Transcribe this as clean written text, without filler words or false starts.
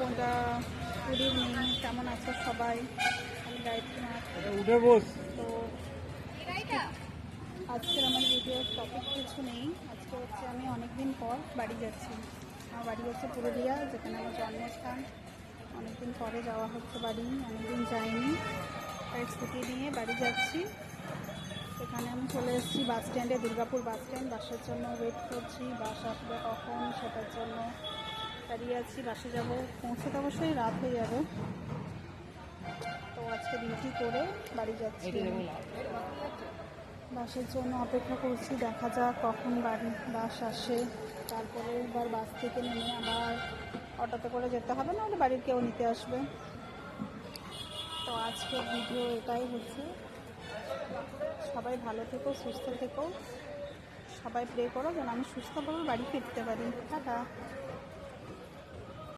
Good evening, কেমন আছো সবাই? আমি গায়ত্রী নাথ। তো আজকের আমার ভিডিওর টপিক কিছু নেই। আজকে হচ্ছে আমি অনেকদিন পর বাড়ি যাচ্ছি। আমার বাড়ি হচ্ছে পুরুলিয়া, যেখানে আমার জন্মস্থান। অনেকদিন পরে যাওয়া হচ্ছে বাড়ি, অনেকদিন যাইনি, তাই ছুটি নিয়ে বাড়ি যাচ্ছি। এখানে আমি চলে এসেছি বাস স্ট্যান্ডে, দুর্গাপুর বাস স্ট্যান্ড। বাসের জন্য ওয়েট করছি, বাস আসবে কখন সেটার জন্য দাঁড়িয়ে আছি। বাসে যাব, পৌঁছতে অবশ্যই রাত হয়ে যাবে। তো আজকে ডিউটি করে বাড়ি যাচ্ছি। বাসের জন্য অপেক্ষা করছি, দেখা যাক কখন বাস আসে। তারপরে এবার বাস থেকে নেমে আবার অটোতে করে যেতে হবে, নাহলে বাড়ির কেউ নিতে আসবে। তো আজকের ভিডিও এটাই হচ্ছে। সবাই ভালো থেকো, সুস্থ থেকো, সবাই প্রে করো যেন আমি সুস্থভাবে বাড়ি ফিরতে পারি। টাটা।